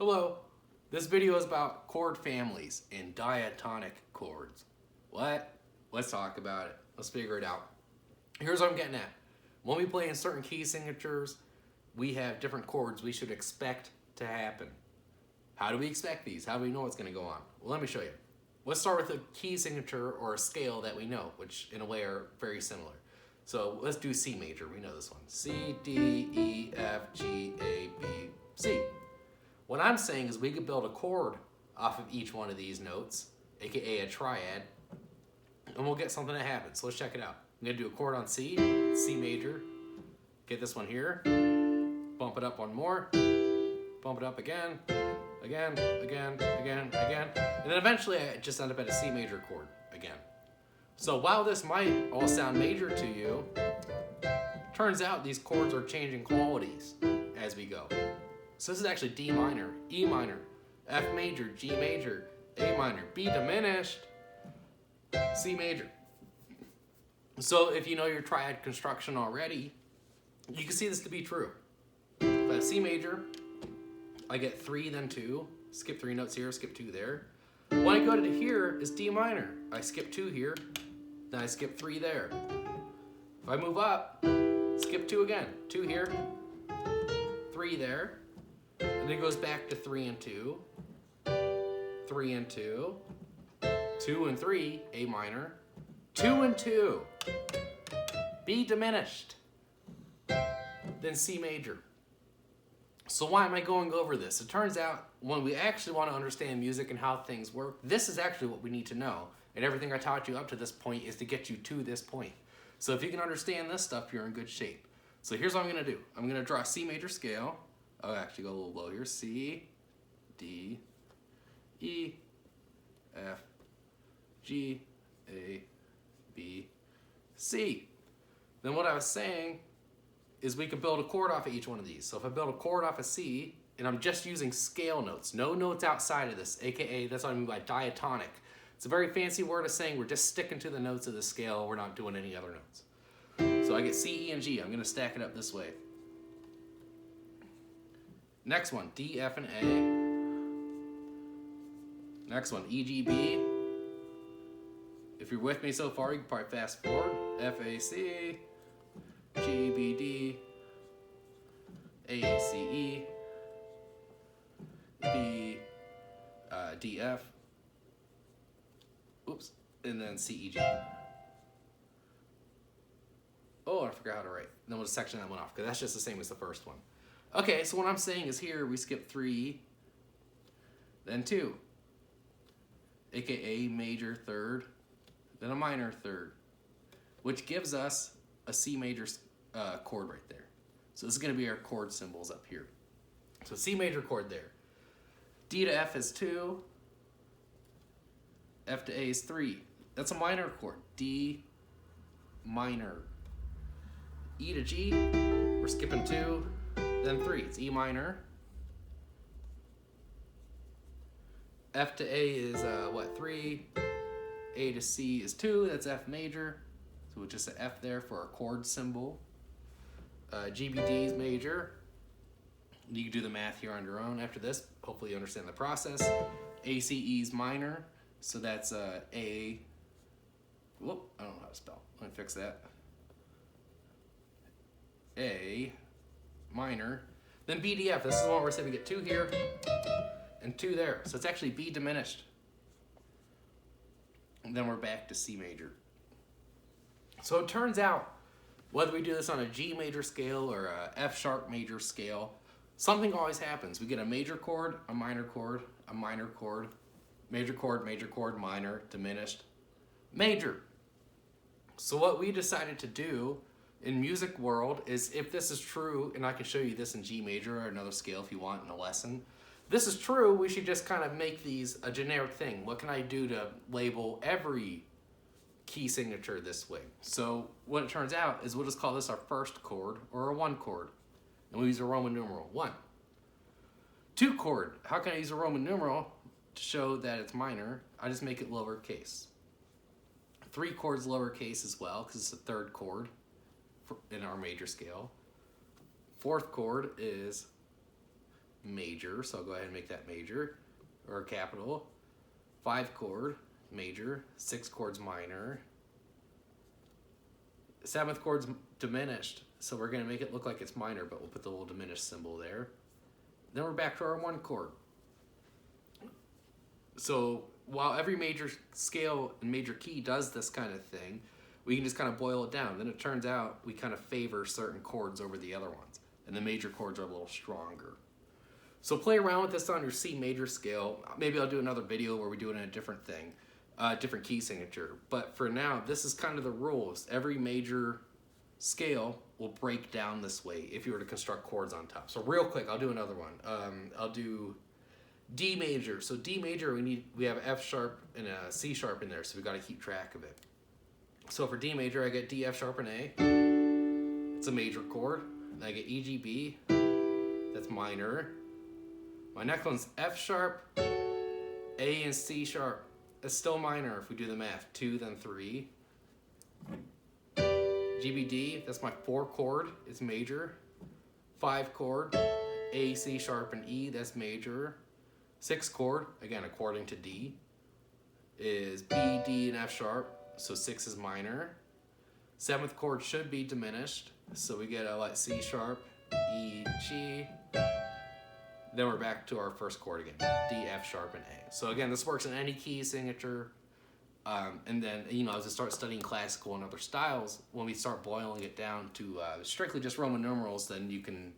Hello, this video is about chord families and diatonic chords. What? Let's talk about it. Let's figure it out. Here's what I'm getting at. When we play in certain key signatures, we have different chords we should expect to happen. How do we expect these? How do we know what's going to go on? Well, let me show you. Let's start with a key signature or a scale that we know, which in a way are very similar. So let's do C major. We know this one. C, D, E, F, G, A, B, C. What I'm saying is we could build a chord off of each one of these notes, aka a triad, and we'll get something that happens. So let's check it out. I'm going to do a chord on C, C major, get this one here, bump it up one more, bump it up again, again, again, again, again, and then eventually I just end up at a C major chord again. So while this might all sound major to you, turns out these chords are changing qualities as we go. So this is actually D minor, E minor, F major, G major, A minor, B diminished, C major. So if you know your triad construction already, you can see this to be true. If I have C major, I get 3, then 2, skip 3 notes here, skip 2 there. When I go to here is D minor. I skip 2 here, then I skip 3 there. If I move up, skip 2 again, 2 here, 3 there, and then it goes back to 3 and 2, 3 and 2, 2 and 3, A minor, 2 and 2, B diminished, then C major. So why am I going over this? It turns out when we actually want to understand music and how things work, this is actually what we need to know. And everything I taught you up to this point is to get you to this point. So if you can understand this stuff, you're in good shape. So here's what I'm going to do. I'm going to draw a C major scale. I'll actually go a little low here. C, D, E, F, G, A, B, C. Then what I was saying is we could build a chord off of each one of these. So if I build a chord off of C, and I'm just using scale notes, no notes outside of this, aka that's what I mean by diatonic. It's a very fancy word of saying we're just sticking to the notes of the scale, we're not doing any other notes. So I get C, E, and G. I'm gonna stack it up this way. Next one, D, F, and A. Next one, E, G, B. If you're with me so far, you can probably fast forward. F, A, C, G, B, D, A, C, E, B, D, F, oops, and then C, E, G. Oh, I forgot how to write. Then we'll just section that one off, because that's just the same as the first one. Okay, so what I'm saying is here we skip 3, then 2, aka major third, then a minor third, which gives us a C major chord right there. So this is going to be our chord symbols up here. So C major chord there. D to F is 2, F to A is 3. That's a minor chord. D minor. E to G, we're skipping 2. Then 3, it's E minor. F to A is 3. A to C is 2, that's F major. So it's just an F there for a chord symbol. G, B, D is major. You can do the math here on your own after this. Hopefully you understand the process. A, C, E is minor. So that's A. Whoop, I don't know how to spell. Let me fix that. A minor, then B, D, F. This is the one where we said we get 2 here and 2 there. So it's actually B diminished. And then we're back to C major. So it turns out, whether we do this on a G major scale or a F sharp major scale, something always happens. We get a major chord, a minor chord, a minor chord, major chord, minor, diminished, major. So what we decided to do in music world is, if this is true, and I can show you this in G major or another scale if you want in a lesson, this is true, we should just kind of make these a generic thing. What can I do to label every key signature this way? So what it turns out is we'll just call this our first chord or a 1 chord. And we'll use a Roman numeral, 1. 2 chord, how can I use a Roman numeral to show that it's minor? I just make it lowercase. 3 chords lowercase as well, because it's the 3rd chord in our major scale. 4th chord is major, so I'll go ahead and make that major, or capital. 5 chord, major. 6 chords, minor. 7th chord's diminished, so we're going to make it look like it's minor, but we'll put the little diminished symbol there. Then we're back to our 1 chord. So while every major scale and major key does this kind of thing, we can just kind of boil it down. Then it turns out we kind of favor certain chords over the other ones, and the major chords are a little stronger. So play around with this on your C major scale. Maybe I'll do another video where we do it in a different thing, different key signature. But for now, this is kind of the rules. Every major scale will break down this way if you were to construct chords on top. So real quick, I'll do another one. I'll do D major. So D major, we have F sharp and a C sharp in there, so we got to keep track of it. So for D major, I get D, F sharp, and A. It's a major chord. Then I get E, G, B. That's minor. My next one's F sharp, A, and C sharp. It's still minor if we do the math. 2, then 3. G, B, D, that's my 4 chord. It's major. 5 chord, A, C sharp, and E. That's major. 6 chord, again according to D, is B, D, and F sharp. So 6 is minor. 7th chord should be diminished. So we get a C sharp, E, G. Then we're back to our first chord again, D, F sharp, and A. So again, this works in any key signature. And then, as I start studying classical and other styles, when we start boiling it down to strictly just Roman numerals, then you can,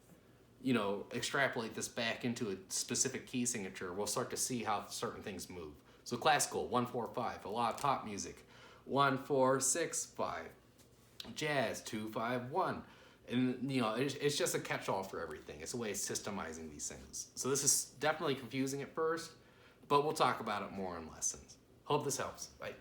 extrapolate this back into a specific key signature. We'll start to see how certain things move. So classical, 1, 4, 5. A lot of pop music, 1, 4, 6, 5. Jazz, 2, 5, 1. And, it's just a catch-all for everything. It's a way of systemizing these things. So this is definitely confusing at first, but we'll talk about it more in lessons. Hope this helps. Bye.